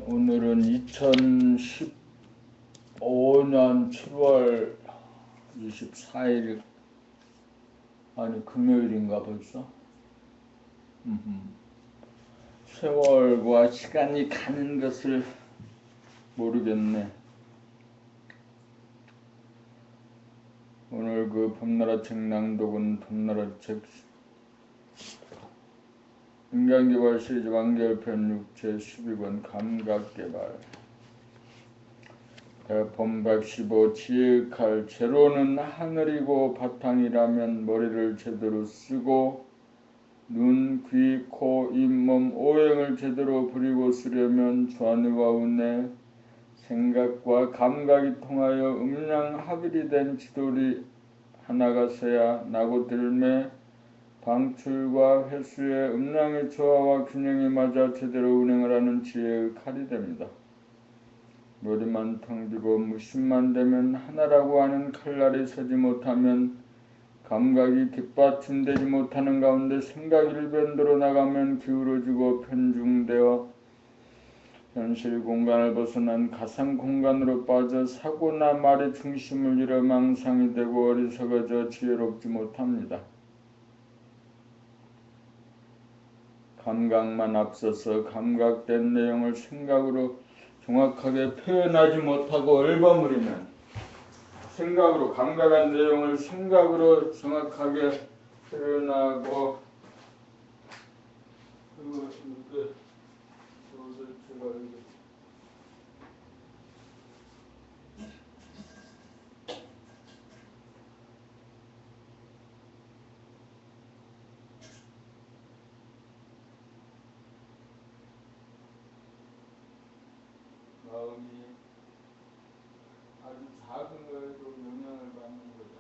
오늘은 2015년 7월 24일 아니 금요일인가 벌써? 세월과 시간이 가는 것을 모르겠네. 오늘 그 봄나라 책 낭독은 봄나라 책 인간개발 시리즈 완결편 6제 12권 감각개발 본 115 지읒할 제로는 하늘이고 바탕이라면 머리를 제대로 쓰고 눈, 귀, 코, 입, 몸, 오행을 제대로 부리고 쓰려면 좌뇌와 우뇌, 생각과 감각이 통하여 음양합일이 된 지돌이 하나가 서야 나고 들매 방출과 회수의 음양의 조화와 균형이 맞아 제대로 운행을 하는 지혜의 칼이 됩니다. 머리만 텅 비고 무심만 되면 하나라고 하는 칼날이 서지 못하면 감각이 뒷받침되지 못하는 가운데 생각이 일변도로 나가면 기울어지고 편중되어 현실 공간을 벗어난 가상 공간으로 빠져 사고나 말의 중심을 잃어 망상이 되고 어리석어져 지혜롭지 못합니다. 감각만 앞서서 감각된 내용을 생각으로 정확하게 표현하지 못하고 얼버무리면 생각으로 감각한 내용을 생각으로 정확하게 표현하고 마음이 아주 작은 거에도 영향을 받는 거죠.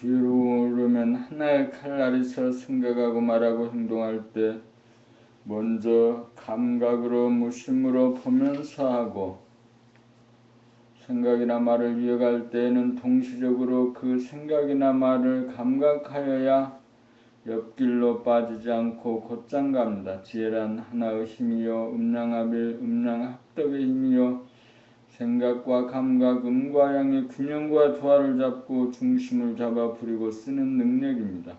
지혜로우려면 하나의 칼날에서 생각하고 말하고 행동할 때 먼저 감각으로 무심으로 보면서 하고 생각이나 말을 이어갈 때에는 동시적으로 그 생각이나 말을 감각하여야 옆길로 빠지지 않고 곧장 갑니다. 지혜란 하나의 힘이요 음양합일 음양합덕의 힘이요 생각과 감각, 음과 양의 균형과 조화를 잡고 중심을 잡아 부리고 쓰는 능력입니다.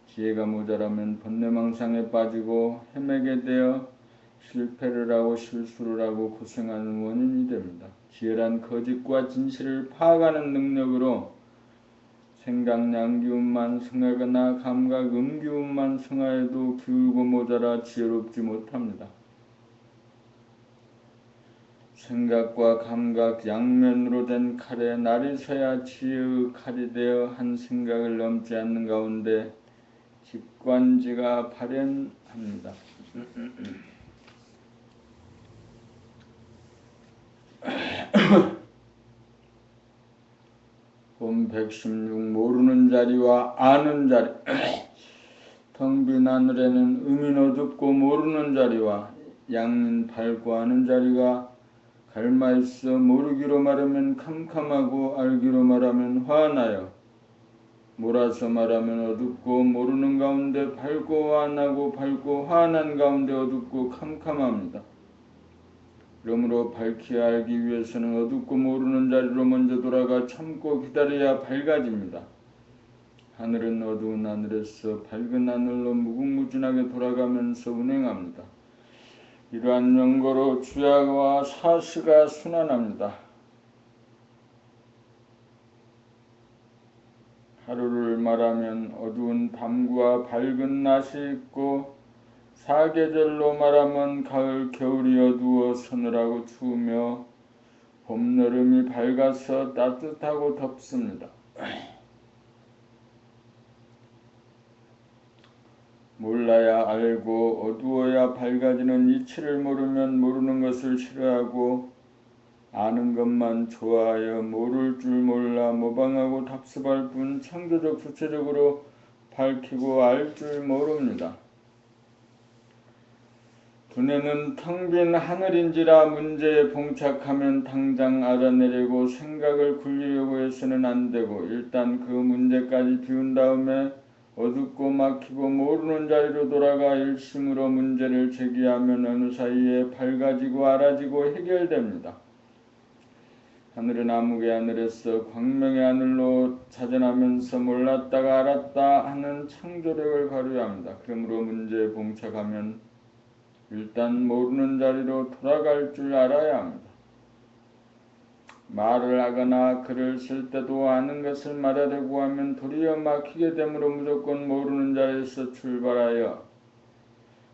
지혜가 모자라면 번뇌망상에 빠지고 헤매게 되어 실패를 하고 실수를 하고 고생하는 원인이 됩니다. 지혜란 거짓과 진실을 파악하는 능력으로 생각 양기운만 승하거나 감각 음기운만 승하여도 기울고 모자라 지혜롭지 못합니다. 생각과 감각 양면으로 된 칼에 날이 서야 지혜의 칼이 되어 한 생각을 넘지 않는 가운데 직관지가 발현합니다. 본 116 모르는 자리와 아는 자리 텅 빈 하늘에는 음이 어둡고 모르는 자리와 양인 밝고 아는 자리가 갈마있어 모르기로 말하면 캄캄하고 알기로 말하면 화나요. 몰아서 말하면 어둡고 모르는 가운데 밝고 화나고 밝고 화난 가운데 어둡고 캄캄합니다. 그러므로 밝히 알기 위해서는 어둡고 모르는 자리로 먼저 돌아가 참고 기다려야 밝아집니다. 하늘은 어두운 하늘에서 밝은 하늘로 무궁무진하게 돌아가면서 운행합니다. 이러한 연고로 주야와 사시가 순환합니다. 하루를 말하면 어두운 밤과 밝은 낮이 있고 사계절로 말하면 가을, 겨울이 어두워 서늘하고 추우며 봄, 여름이 밝아서 따뜻하고 덥습니다. 몰라야 알고 어두워야 밝아지는 이치를 모르면 모르는 것을 싫어하고 아는 것만 좋아하여 모를 줄 몰라 모방하고 답습할 뿐 창조적 주체적으로 밝히고 알 줄 모릅니다. 두뇌는 텅 빈 하늘인지라 문제에 봉착하면 당장 알아내려고 생각을 굴리려고 해서는 안 되고 일단 그 문제까지 비운 다음에 어둡고 막히고 모르는 자리로 돌아가 일심으로 문제를 제기하면 어느 사이에 밝아지고 알아지고 해결됩니다. 하늘은 암흑의 하늘에서 광명의 하늘로 자전하면서 몰랐다가 알았다 하는 창조력을 발휘합니다. 그러므로 문제에 봉착하면 일단 모르는 자리로 돌아갈 줄 알아야 합니다. 말을 하거나 글을 쓸 때도 아는 것을 말하려고 하면 도리어 막히게 되므로 무조건 모르는 자리에서 출발하여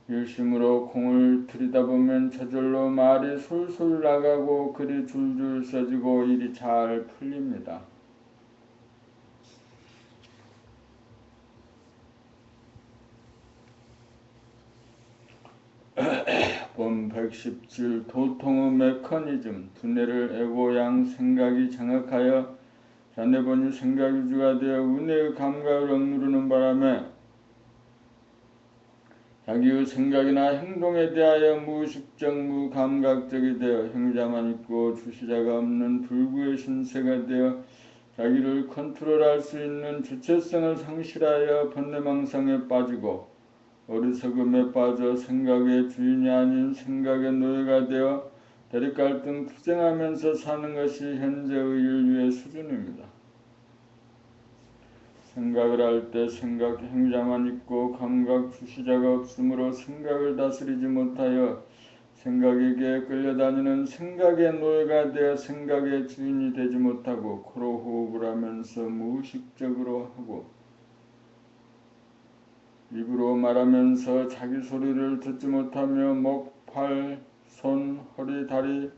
일심으로 공을 들이다보면 저절로 말이 솔솔 나가고 글이 줄줄 써지고 일이 잘 풀립니다. 본 117 도통의 메커니즘 두뇌를 에고양 생각이 장악하여 자네번이 생각유주가 되어 은혜의 감각을 억누르는 바람에 자기의 생각이나 행동에 대하여 무의식적 무감각적이 되어 행자만 있고 주시자가 없는 불구의 신세가 되어 자기를 컨트롤할 수 있는 주체성을 상실하여 번뇌망상에 빠지고 어리석음에 빠져 생각의 주인이 아닌 생각의 노예가 되어 대립갈등 투쟁하면서 사는 것이 현재의 인류의 수준입니다. 생각을 할 때 생각 행자만 있고 감각 주시자가 없으므로 생각을 다스리지 못하여 생각에게 끌려다니는 생각의 노예가 되어 생각의 주인이 되지 못하고 코로 호흡을 하면서 무의식적으로 하고 입으로 말하면서 자기 소리를 듣지 못하며 목, 팔, 손, 허리, 다리,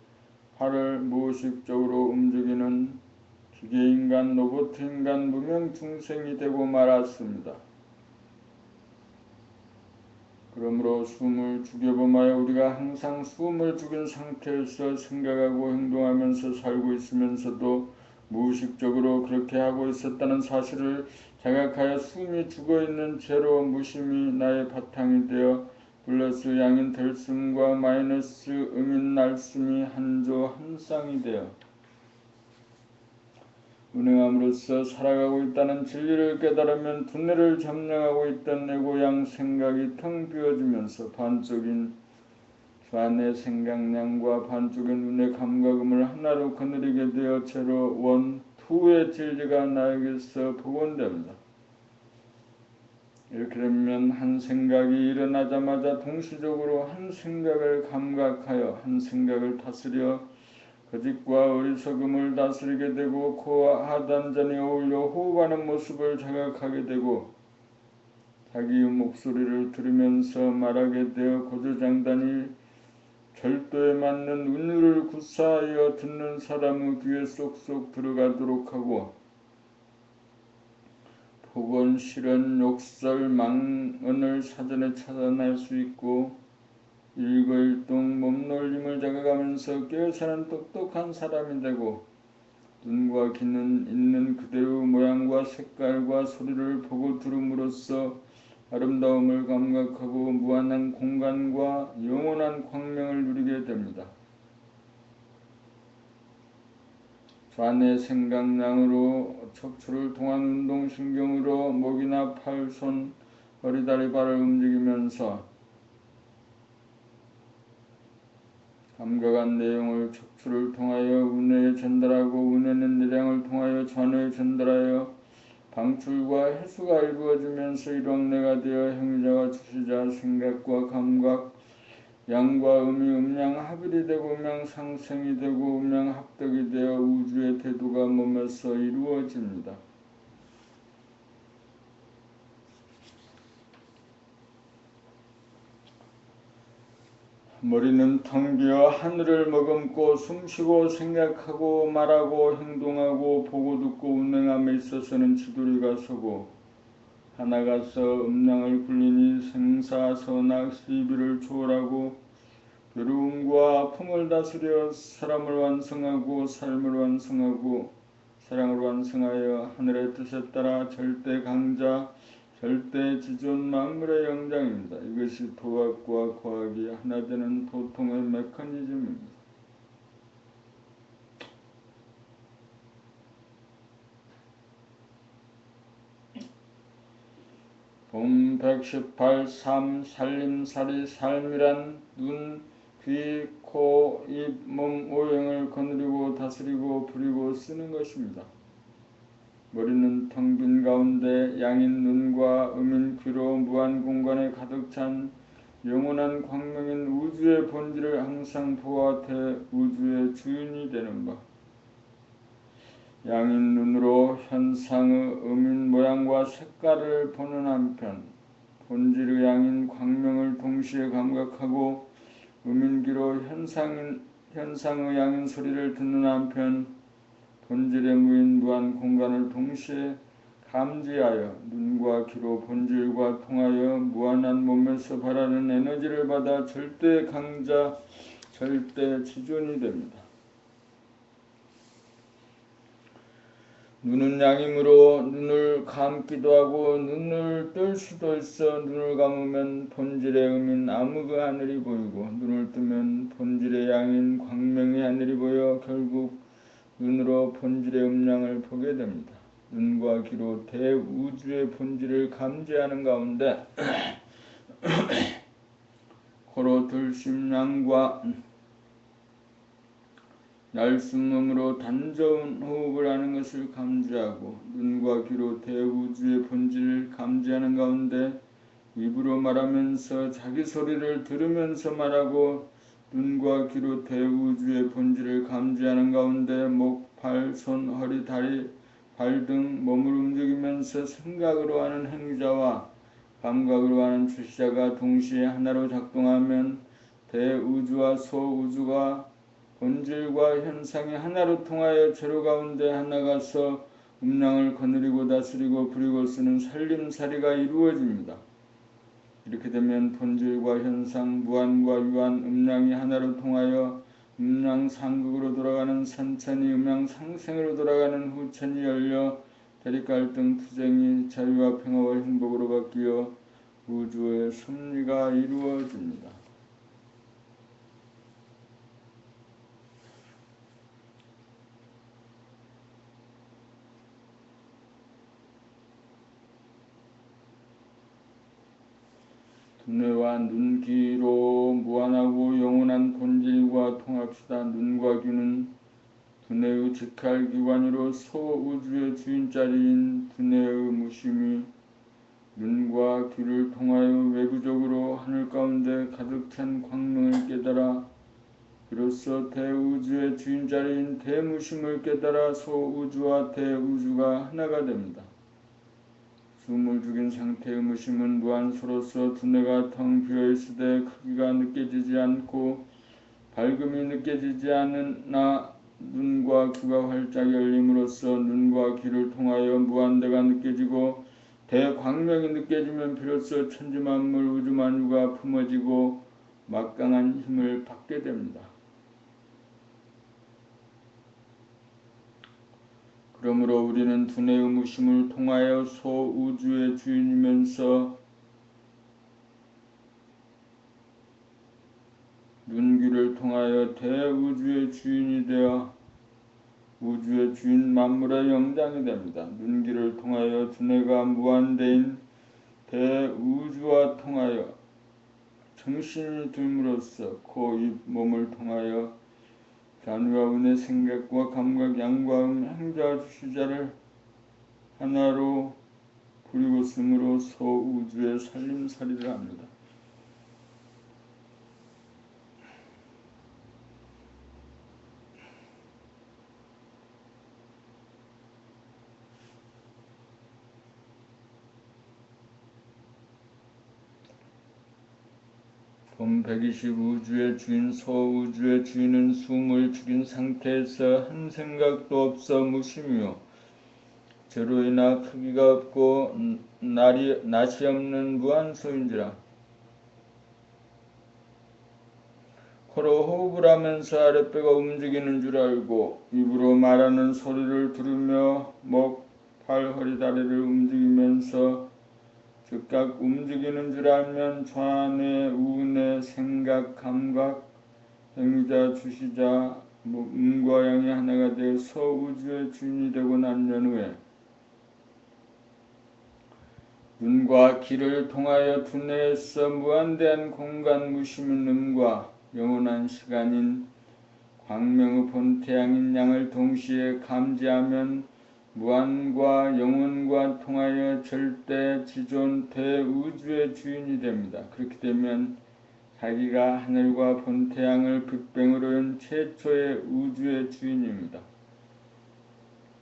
팔을 무의식적으로 움직이는 기계인간, 로봇인간, 무명중생이 되고 말았습니다. 그러므로 숨을 죽여보마여 우리가 항상 숨을 죽인 상태에서 생각하고 행동하면서 살고 있으면서도 무의식적으로 그렇게 하고 있었다는 사실을 자각하여 숨이 죽어있는 죄로 무심이 나의 바탕이 되어 플러스 양인 델숨과 마이너스 음인 날숨이 한조 한 쌍이 되어 운행함으로써 살아가고 있다는 진리를 깨달으면 두뇌를 점령하고 있던 에고양 생각이 텅 비어지면서 반쪽인 좌뇌 생각량과 반쪽인 눈의 감각음을 하나로 거느리게 되어 제로 원 투의 진리가 나에게서 복원됩니다. 이렇게 되면 한 생각이 일어나자마자 동시적으로 한 생각을 감각하여 한 생각을 다스려 거짓과 어리석음을 다스리게 되고 코와 하단전이 어울려 호흡하는 모습을 자각하게 되고 자기의 목소리를 들으면서 말하게 되어 고조장단이 절도에 맞는 운율을 구사하여 듣는 사람의 귀에 쏙쏙 들어가도록 하고 폭언, 실언, 욕설, 망언을 사전에 찾아낼 수 있고 일거일동 몸놀림을 자각하면서 깨어사는 똑똑한 사람이 되고 눈과 귀는 있는 그대로 모양과 색깔과 소리를 보고 들음으로써 아름다움을 감각하고 무한한 공간과 영원한 광명을 누리게 됩니다. 좌뇌 생각량으로 척추를 통한 운동신경으로 목이나 팔, 손, 허리, 다리, 발을 움직이면서 감각한 내용을 척추를 통하여 운해에 전달하고 운해는 내량을 통하여 좌뇌에 전달하여 방출과 해수가 이루어지면서 일왕래가 되어 행위자와 주시자 생각과 감각 양과 음이 음양합일이 되고 음양상생이 되고 음양합덕이 되어 우주의 태도가 몸에서 이루어집니다. 머리는 텅 비어 하늘을 머금고 숨쉬고 생각하고 말하고 행동하고 보고 듣고 운행함에 있어서는 지도리가 서고 하나가서 음량을 굴리니 생사선악 시비를 초월하고 괴로움과 아픔을 다스려 사람을 완성하고 삶을 완성하고 사랑을 완성하여 하늘의 뜻에 따라 절대 강자 절대 지존 만물의 영장입니다. 이것이 도학과 과학이 하나 되는 도통의 메커니즘입니다. 봄 118 삶 살림살이 삶이란 눈, 귀, 코, 입, 몸, 오행을 거느리고 다스리고 부리고 쓰는 것입니다. 머리는 텅 빈 가운데 양인 눈과 음인 귀로 무한 공간에 가득 찬 영원한 광명인 우주의 본질을 항상 보아대 우주의 주인이 되는 바 양인 눈으로 현상의 음인 모양과 색깔을 보는 한편 본질의 양인 광명을 동시에 감각하고 음인귀로 현상의 양인 소리를 듣는 한편 본질의 무인 무한 공간을 동시에 감지하여 눈과 귀로 본질과 통하여 무한한 몸에서 발하는 에너지를 받아 절대 강자, 절대 지존이 됩니다. 눈은 양이므로 눈을 감기도 하고 눈을 뜰 수도 있어 눈을 감으면 본질의 음인 암흑의 하늘이 보이고 눈을 뜨면 본질의 양인 광명의 하늘이 보여 결국 눈으로 본질의 음량을 보게 됩니다. 눈과 귀로 대우주의 본질을 감지하는 가운데 코로 들심량과 날숨음으로 단저운 호흡을 하는 것을 감지하고 눈과 귀로 대우주의 본질을 감지하는 가운데 입으로 말하면서 자기 소리를 들으면서 말하고 눈과 귀로 대우주의 본질을 감지하는 가운데 목, 팔, 손, 허리, 다리, 발 등 몸을 움직이면서 생각으로 하는 행위자와 감각으로 하는 주시자가 동시에 하나로 작동하면 대우주와 소우주가 본질과 현상이 하나로 통하여 제로 가운데 하나가서 음량을 거느리고 다스리고 부리고 쓰는 살림살이가 이루어집니다. 이렇게 되면 본질과 현상, 무한과 유한, 음량이 하나로 통하여 음양상극으로 돌아가는 선천이 음양상생으로 돌아가는 후천이 열려 대립갈등 투쟁이 자유와 평화와 행복으로 바뀌어 우주의 섭리가 이루어집니다. 두뇌와 눈, 귀로 무한하고 영원한 본질과 통합시다. 눈과 귀는 두뇌의 직할기관으로 소우주의 주인자리인 두뇌의 무심이 눈과 귀를 통하여 외부적으로 하늘 가운데 가득 찬 광명을 깨달아 비로소 대우주의 주인자리인 대무심을 깨달아 소우주와 대우주가 하나가 됩니다. 숨을 죽인 상태의 무심은 무한소로서 두뇌가 텅 비어있을 때 크기가 느껴지지 않고 밝음이 느껴지지 않으나 눈과 귀가 활짝 열림으로써 눈과 귀를 통하여 무한대가 느껴지고 대광명이 느껴지면 비로소 천지만물 우주만유가 품어지고 막강한 힘을 받게 됩니다. 그러므로 우리는 두뇌의 무심을 통하여 소우주의 주인이면서 눈귀를 통하여 대우주의 주인이 되어 우주의 주인 만물의 영장이 됩니다. 눈귀를 통하여 두뇌가 무한대인 대우주와 통하여 정신이 됨으로써 코, 입, 몸을 통하여 잔과 운의 생각과 감각, 양과 행자, 주시자를 하나로 부리고 쓰므로 소우주의 살림살이를 합니다. 본 120 우주의 주인 소우주의 주인은 숨을 죽인 상태에서 한 생각도 없어 무심이요 제로이나 크기가 없고 낯이 없는 무한소인지라. 코로 호흡을 하면서 아랫배가 움직이는 줄 알고 입으로 말하는 소리를 들으며 목, 팔, 허리, 다리를 움직이면서 즉각 움직이는 줄 알면 좌뇌, 우뇌, 생각, 감각, 행위자, 주시자, 음과 양이 하나가 되어 소우주의 주인이 되고 난 연후에 눈과 귀를 통하여 두뇌에서 무한대한 공간 무심인 음과 영원한 시간인 광명의 본태양인 양을 동시에 감지하면 무한과 영원과 통하여 절대 지존 대우주의 주인이 됩니다. 그렇게 되면 자기가 하늘과 본태양을 빅뱅으로 연 최초의 우주의 주인입니다.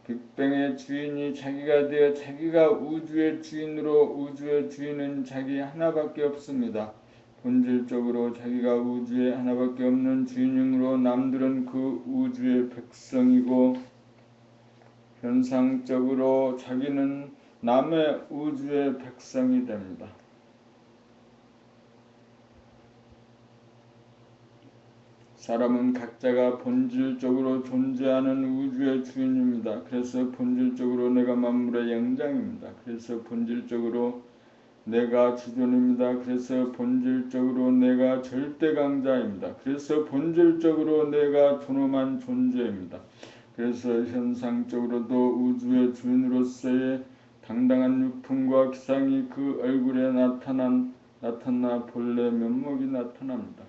빅뱅의 주인이 자기가 되어 자기가 우주의 주인으로 우주의 주인은 자기 하나밖에 없습니다. 본질적으로 자기가 우주의 하나밖에 없는 주인이므로 남들은 그 우주의 백성이고 현상적으로 자기는 남의 우주의 백성이 됩니다. 사람은 각자가 본질적으로 존재하는 우주의 주인입니다. 그래서 본질적으로 내가 만물의 영장입니다. 그래서 본질적으로 내가 주존입니다. 그래서 본질적으로 내가 절대강자입니다. 그래서 본질적으로 내가 존엄한 존재입니다. 그래서 현상적으로도 우주의 주인으로서의 당당한 유품과 기상이 그 얼굴에 나타나 본래 면목이 나타납니다.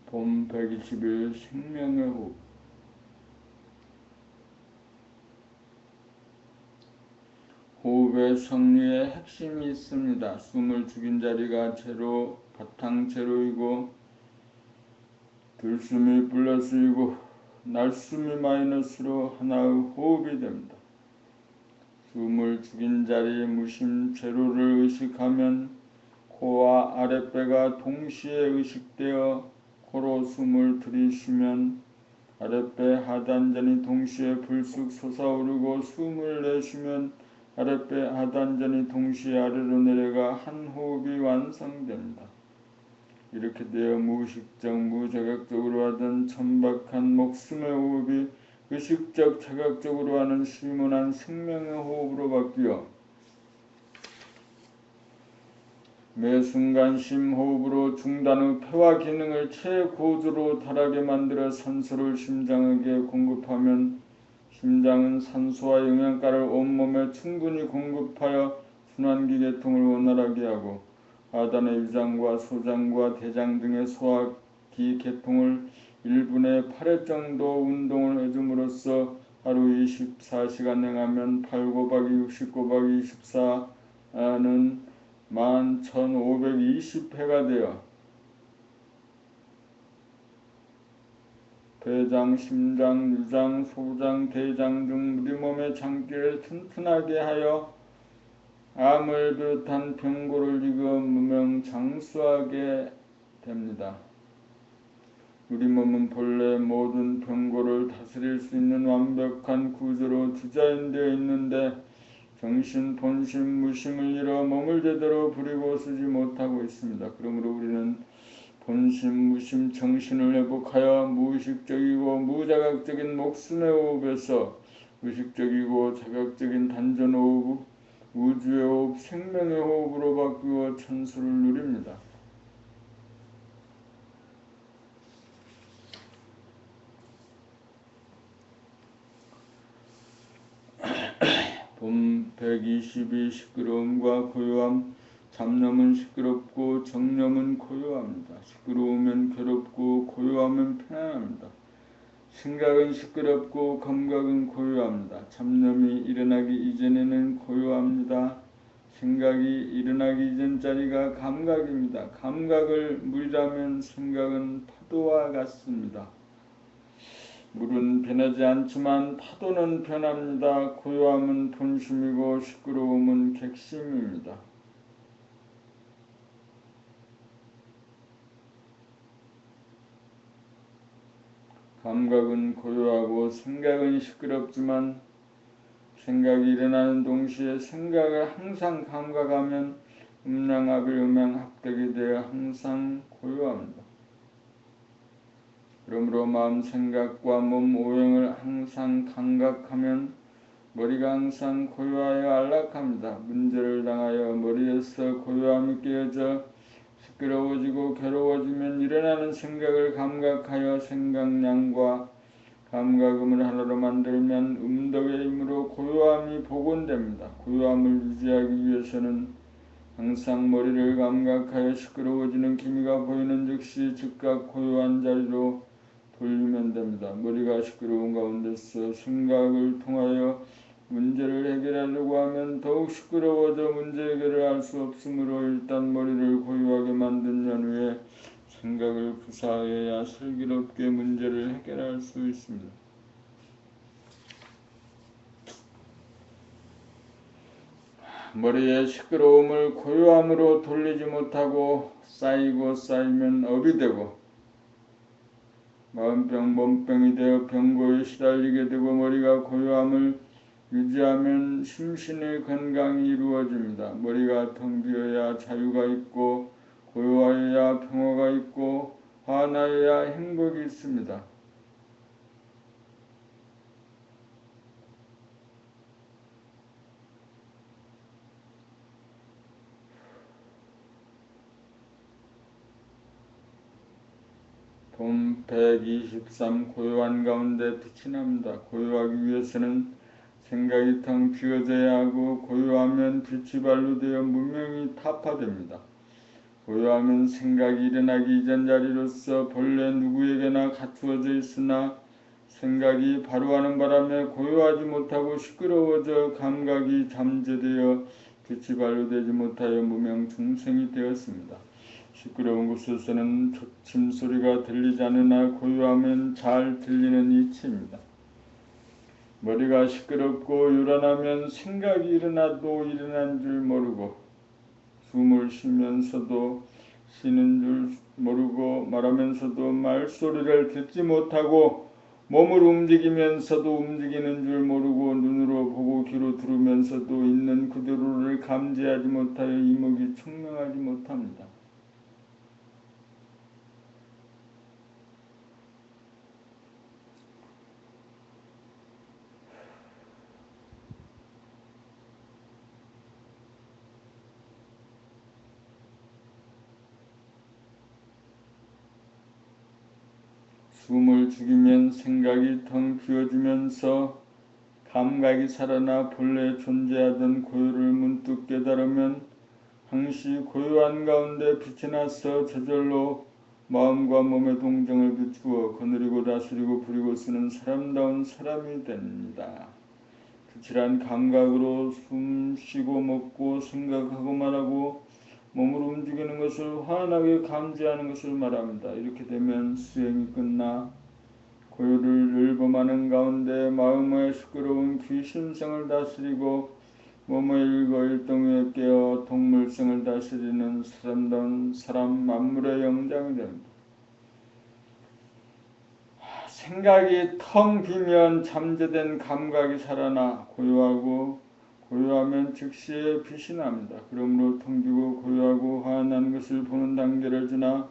본 121 생명의 호흡. 호흡의 성리에 핵심이 있습니다. 숨을 죽인 자리가 제로, 바탕 제로이고 들숨이 플러스이고 날숨이 마이너스로 하나의 호흡이 됩니다. 숨을 죽인 자리 무심 제로를 의식하면 코와 아랫배가 동시에 의식되어 코로 숨을 들이쉬면 아랫배 하단전이 동시에 불쑥 솟아오르고 숨을 내쉬면 아랫배 하단전이 동시에 아래로 내려가 한 호흡이 완성됩니다. 이렇게 되어 무의식적 무자각적으로 하던 천박한 목숨의 호흡이 의식적 자각적으로 하는 시원한 생명의 호흡으로 바뀌어 매 순간 심호흡으로 중단 후 폐와 기능을 최고조로 달하게 만들어 산소를 심장에게 공급하면 심장은 산소와 영양가를 온몸에 충분히 공급하여 순환기 계통을 원활하게 하고 하단의 위장과 소장과 대장 등의 소화기 계통을 1분에 8회 정도 운동을 해줌으로써 하루 24시간 행하면 8 곱하기 60 곱하기 24는 11,520회가 되어 폐장, 심장, 유장, 소장, 대장 등 우리 몸의 장기를 튼튼하게 하여 암을 비롯한 병고를 이겨 무명장수하게 됩니다. 우리 몸은 본래 모든 병고를 다스릴 수 있는 완벽한 구조로 디자인되어 있는데 정신, 본심, 무심을 잃어 몸을 제대로 부리고 쓰지 못하고 있습니다. 그러므로 우리는 본심, 무심, 정신을 회복하여 무의식적이고 무자각적인 목숨의 호흡에서 의식적이고 자각적인 단전 호흡, 우주의 호흡, 생명의 호흡으로 바꾸어 천수를 누립니다. 본 122 시끄러움과 고요함. 잡념은 시끄럽고 정념은 고요합니다. 시끄러우면 괴롭고 고요하면 편안합니다. 생각은 시끄럽고 감각은 고요합니다. 잡념이 일어나기 이전에는 고요합니다. 생각이 일어나기 이전 자리가 감각입니다. 감각을 물이라면 생각은 파도와 같습니다. 물은 변하지 않지만 파도는 변합니다. 고요함은 본심이고 시끄러움은 객심입니다. 감각은 고요하고 생각은 시끄럽지만 생각이 일어나는 동시에 생각을 항상 감각하면 음양합일 음양합격이 되어 항상 고요합니다. 그러므로 마음 생각과 몸 오행을 항상 감각하면 머리가 항상 고요하여 안락합니다. 문제를 당하여 머리에서 고요함이 깨어져 시끄러워지고 괴로워지면 일어나는 생각을 감각하여 생각량과 감각음을 하나로 만들면 음덕의 힘으로 고요함이 복원됩니다. 고요함을 유지하기 위해서는 항상 머리를 감각하여 시끄러워지는 기미가 보이는 즉시 즉각 고요한 자리로 돌리면 됩니다. 머리가 시끄러운 가운데서 생각을 통하여 문제를 해결하려고 하면 더욱 시끄러워져 문제 해결을 할 수 없으므로 일단 머리를 고요하게 만든 연후에 생각을 구사해야 슬기롭게 문제를 해결할 수 있습니다. 머리의 시끄러움을 고요함으로 돌리지 못하고 쌓이고 쌓이면 업이 되고 마음병, 몸병이 되어 병고에 시달리게 되고 머리가 고요함을 유지하면 심신의 건강이 이루어집니다. 머리가 텅 비어야 자유가 있고 고요하여야 평화가 있고 환하여야 행복이 있습니다. 봄 123 고요한 가운데 빛이 납니다. 고요하기 위해서는 생각이 텅 비어져야 하고 고요하면 빛이 발로되어 문명이 타파됩니다. 고요하면 생각이 일어나기 이전 자리로서 본래 누구에게나 갖추어져 있으나 생각이 바로하는 바람에 고요하지 못하고 시끄러워져 감각이 잠재되어 빛이 발로되지 못하여 무명 중생이 되었습니다. 시끄러운 곳에서는 초침 소리가 들리지 않으나 고요하면 잘 들리는 이치입니다. 머리가 시끄럽고 요란하면 생각이 일어나도 일어난 줄 모르고 숨을 쉬면서도 쉬는 줄 모르고 말하면서도 말소리를 듣지 못하고 몸을 움직이면서도 움직이는 줄 모르고 눈으로 보고 귀로 들으면서도 있는 그대로를 감지하지 못하여 이목이 청명하지 못합니다. 숨을 죽이면 생각이 텅 비어지면서 감각이 살아나 본래 존재하던 고요를 문득 깨달으면 항시 고요한 가운데 빛이 나서 저절로 마음과 몸의 동정을 비추어 거느리고 다스리고 부리고 쓰는 사람다운 사람이 됩니다. 부실한 감각으로 숨 쉬고 먹고 생각하고 말하고 몸을 움직이는 것을 환하게 감지하는 것을 말합니다. 이렇게 되면 수행이 끝나 고요를 늘범하는 가운데 마음의 시끄러운 귀신성을 다스리고 몸의 일거일동에 깨어 동물성을 다스리는 사람다운 사람 만물의 영장이 됩니다. 생각이 텅 비면 잠재된 감각이 살아나 고요하면 즉시에 빛이 납니다. 그러므로 텅 비고 고요하고 환한 것을 보는 단계를 지나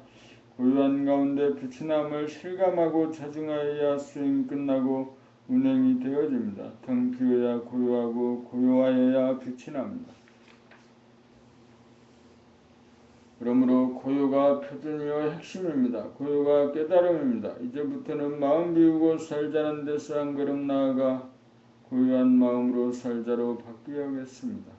고요한 가운데 빛이 남을 실감하고 자증하여야 수행이 끝나고 운행이 되어집니다. 텅 비어야 고요하고 고요하여야 빛이 납니다. 그러므로 고요가 표준이요 핵심입니다. 고요가 깨달음입니다. 이제부터는 마음 비우고 살자는 데서 한 걸음 나아가 고요한 마음으로 살자로 바뀌어야겠습니다.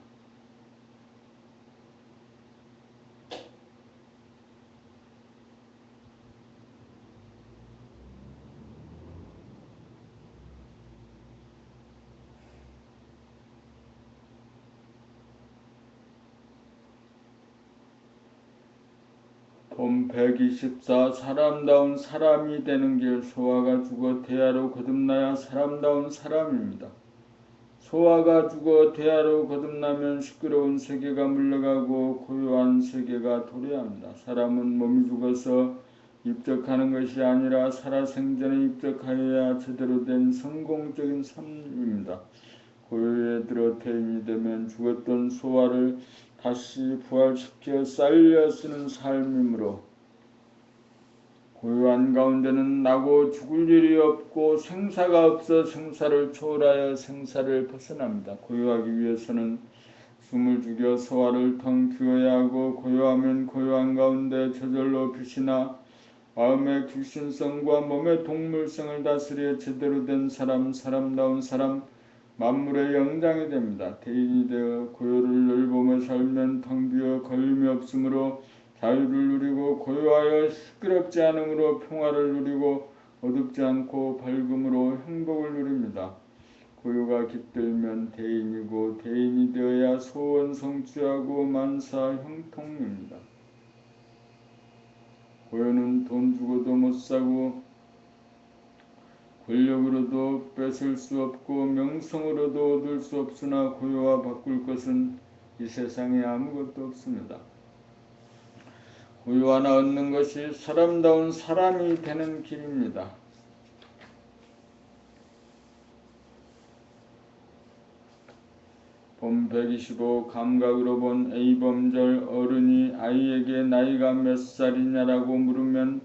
본 124 사람다운 사람이 되는 길. 소화가 죽어 대하로 거듭나야 사람다운 사람입니다. 소화가 죽어 대하로 거듭나면 시끄러운 세계가 물러가고 고요한 세계가 도래합니다. 사람은 몸이 죽어서 입적하는 것이 아니라 살아생전에 입적하여야 제대로 된 성공적인 삶입니다. 고요에 들어 퇴임이 되면 죽었던 소화를 다시 부활시켜 살려 쓰는 삶이므로 고요한 가운데는 나고 죽을 일이 없고 생사가 없어 생사를 초월하여 생사를 벗어납니다. 고요하기 위해서는 숨을 죽여 소화를 텅 비워야 하고 고요하면 고요한 가운데 저절로 빛이 나 마음의 귀신성과 몸의 동물성을 다스려 제대로 된 사람, 사람다운 사람, 만물의 영장이 됩니다. 대인이 되어 고요를 늘보며 살면 텅 비어 걸림이 없으므로 자유를 누리고 고요하여 시끄럽지 않으므로 평화를 누리고 어둡지 않고 밝음으로 행복을 누립니다. 고요가 깃들면 대인이고 대인이 되어야 소원 성취하고 만사 형통입니다. 고요는 돈 주고도 못 사고 권력으로도 뺏을 수 없고 명성으로도 얻을 수 없으나 고요와 바꿀 것은 이 세상에 아무것도 없습니다. 고요 하나 얻는 것이 사람다운 사람이 되는 길입니다. 본 125 감각으로 본 A범절. 어른이 아이에게 나이가 몇 살이냐라고 물으면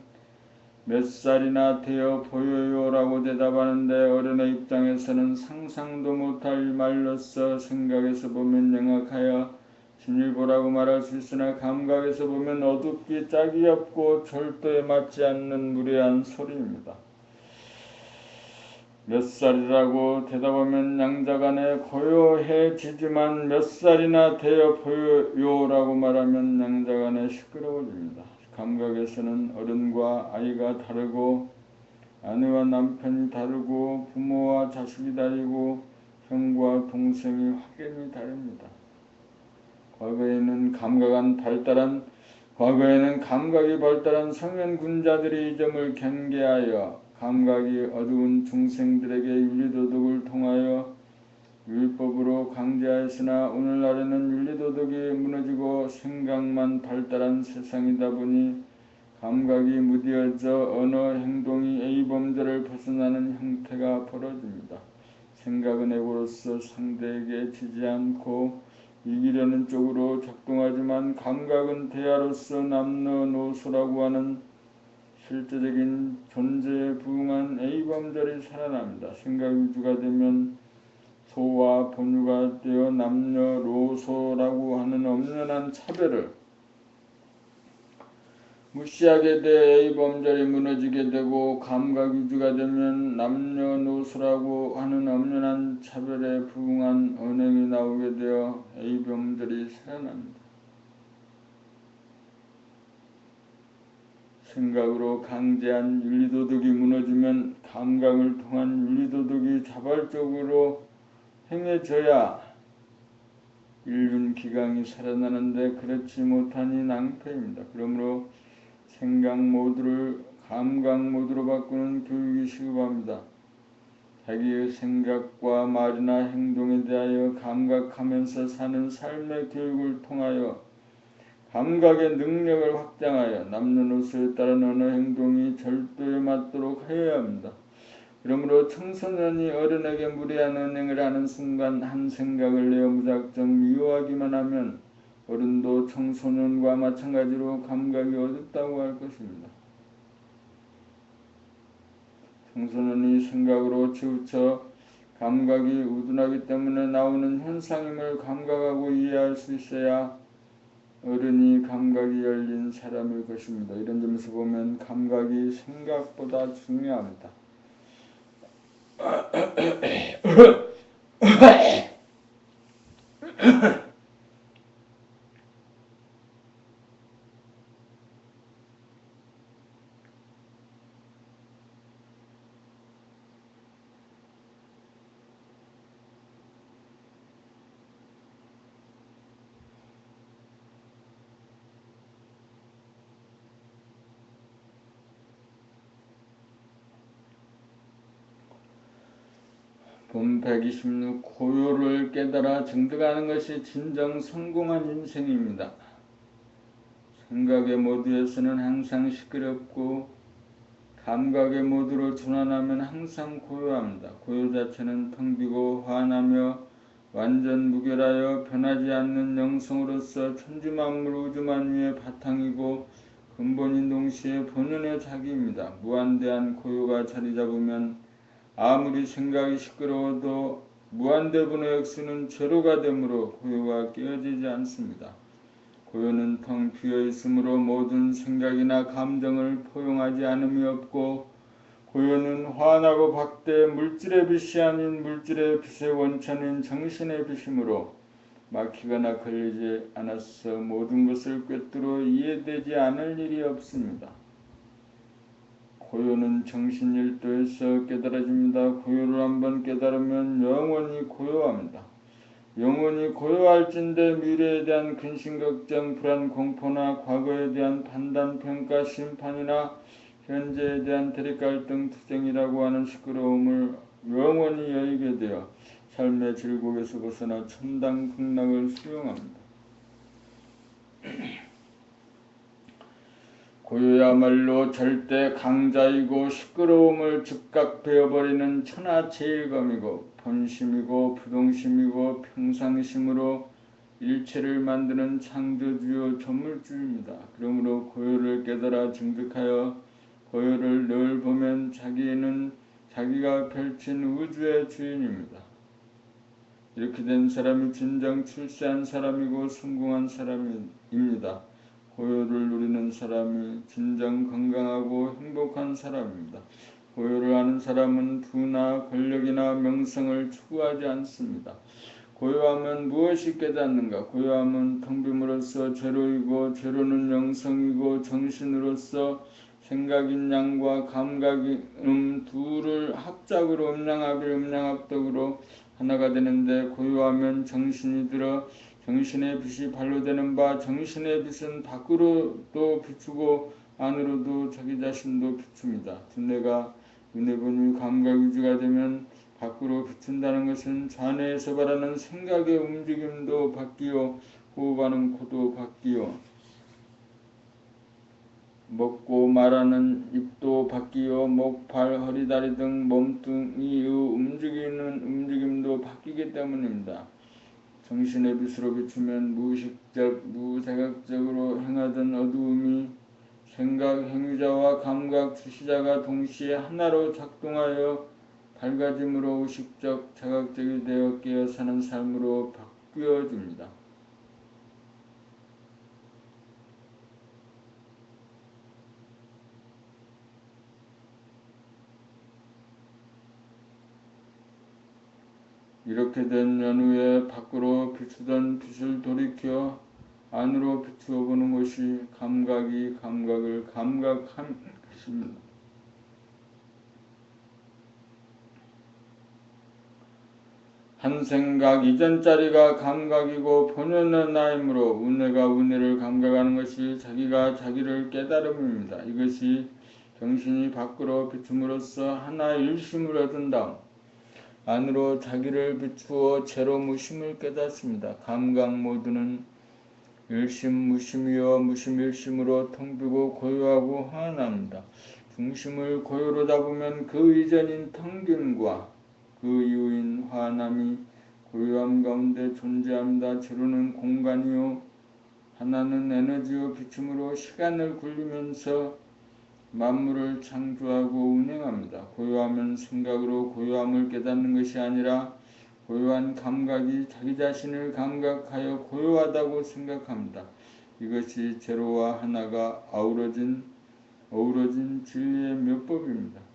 몇 살이나 되어 보여요 라고 대답하는데 어른의 입장에서는 상상도 못할 말로써 생각에서 보면 영악하여 진일보라고 말할 수 있으나 감각에서 보면 어둡기 짝이 없고 절도에 맞지 않는 무례한 소리입니다. 몇 살이라고 대답하면 양자간에 고요해지지만 몇 살이나 되어 보여요 라고 말하면 양자간에 시끄러워집니다. 감각에서는 어른과 아이가 다르고 아내와 남편이 다르고 부모와 자식이 다르고 형과 동생이 확연히 다릅니다. 과거에는 감각이 발달한 성현군자들이 이 점을 경계하여 감각이 어두운 중생들에게 윤리도덕을 통하여 율법으로 강제하였으나 오늘날에는 윤리도덕이 무너지고 생각만 발달한 세상이다 보니 감각이 무뎌져 언어, 행동이 A범절을 벗어나는 형태가 벌어집니다. 생각은 에고로서 상대에게 지지 않고 이기려는 쪽으로 작동하지만 감각은 대하로서 남녀노소라고 하는 실제적인 존재에 부응한 A범절이 살아납니다. 생각 위주가 되면 소와 본유가 되어 남녀노소라고 하는 엄연한 차별을 무시하게 돼 A범절이 무너지게 되고, 감각 위주가 되면 남녀노소라고 하는 엄연한 차별에 부응한 언행이 나오게 되어 A범절이 살아납니다. 생각으로 강제한 윤리도덕이 무너지면 감각을 통한 윤리도덕이 자발적으로 행해져야 인륜기강이 살아나는데 그렇지 못하니 낭패입니다. 그러므로 생각 모드를 감각 모드로 바꾸는 교육이 시급합니다. 자기의 생각과 말이나 행동에 대하여 감각하면서 사는 삶의 교육을 통하여 감각의 능력을 확장하여 남녀노소에 따른 언어 행동이 절도에 맞도록 하여야 합니다. 그러므로 청소년이 어른에게 무례한 언행을 하는 순간 한 생각을 내어 무작정 미워하기만 하면 어른도 청소년과 마찬가지로 감각이 어둡다고 할 것입니다. 청소년이 생각으로 치우쳐 감각이 우둔하기 때문에 나오는 현상임을 감각하고 이해할 수 있어야 어른이 감각이 열린 사람일 것입니다. 이런 점에서 보면 감각이 생각보다 중요합니다. 본 126 고요를 깨달아 증득하는 것이 진정 성공한 인생입니다. 생각의 모드에서는 항상 시끄럽고 감각의 모드로 전환하면 항상 고요합니다. 고요 자체는 텅 비고 환하며 완전 무결하여 변하지 않는 영성으로서 천지만물 우주만유의 바탕이고 근본인 동시에 본연의 자기입니다. 무한대한 고요가 자리 잡으면 아무리 생각이 시끄러워도 무한대분의 역수는 제로가 되므로 고요가 깨어지지 않습니다. 고요는 텅 비어 있으므로 모든 생각이나 감정을 포용하지 않음이 없고, 고요는 환하고 박대 물질의 빛이 아닌 물질의 빛의 원천인 정신의 빛이므로 막히거나 걸리지 않아서 모든 것을 꿰뚫어 이해되지 않을 일이 없습니다. 고요는 정신일도에서 깨달아집니다. 고요를 한번 깨달으면 영원히 고요합니다. 영원히 고요할진대 미래에 대한 근심, 걱정, 불안, 공포나 과거에 대한 판단, 평가, 심판이나 현재에 대한 대립갈등, 투쟁이라고 하는 시끄러움을 영원히 여의게 되어 삶의 즐거움에서 벗어나 천당 극락을 수용합니다. 고요야말로 절대 강자이고 시끄러움을 즉각 베어버리는 천하제일검이고 본심이고 부동심이고 평상심으로 일체를 만드는 창조주요 조물주입니다. 그러므로 고요를 깨달아 증득하여 고요를 늘 보면 자기는 자기가 펼친 우주의 주인입니다. 이렇게 된 사람이 진정 출세한 사람이고 성공한 사람입니다. 고요를 누리는 사람이 진정 건강하고 행복한 사람입니다. 고요를 하는 사람은 부나 권력이나 명성을 추구하지 않습니다. 고요하면 무엇이 깨닫는가? 고요함은 텅 빔으로써 제로이고, 제로는 영성이고, 정신으로서 생각인 양과 감각인 둘을 합작으로 음양합일 음양합덕으로 하나가 되는데, 고요하면 정신이 들어 정신의 빛이 발로되는 바, 정신의 빛은 밖으로도 비추고 안으로도 자기 자신도 비춥니다. 두뇌가 눈에 보니 감각 위주가 되면 밖으로 비춘다는 것은 좌뇌에서 발하는 생각의 움직임도 바뀌어 호흡하는 코도 바뀌어 먹고 말하는 입도 바뀌어 목, 발, 허리, 다리 등 몸뚱이의 움직임도 바뀌기 때문입니다. 정신의 빛으로 비추면 무의식적, 무자각적으로 행하던 어두움이 생각, 행위자와 감각, 주시자가 동시에 하나로 작동하여 밝아짐으로 의식적, 자각적이 되어 깨어 사는 삶으로 바뀌어집니다. 이렇게 된 연후에 밖으로 비추던 빛을 돌이켜 안으로 비추어 보는 것이 감각이 감각을 감각한 것입니다. 한 생각 이전짜리가 감각이고 본연의 나이므로 은혜가 은혜를 감각하는 것이 자기가 자기를 깨달음입니다. 이것이 정신이 밖으로 비춤으로써 하나 일심을 얻은 다음 안으로 자기를 비추어 제로 무심을 깨닫습니다. 감각 모두는 일심 무심이여 무심 일심으로 텅비고 고요하고 환합니다. 중심을 고요로 잡으면 그 이전인 텅김과 그 이후인 환함이 고요함 가운데 존재합니다. 제로는 공간이요 하나는 에너지요 비춤으로 시간을 굴리면서 만물을 창조하고 운행합니다. 고요하면 생각으로 고요함을 깨닫는 것이 아니라 고요한 감각이 자기 자신을 감각하여 고요하다고 생각합니다. 이것이 제로와 하나가 어우러진 진리의 묘법입니다.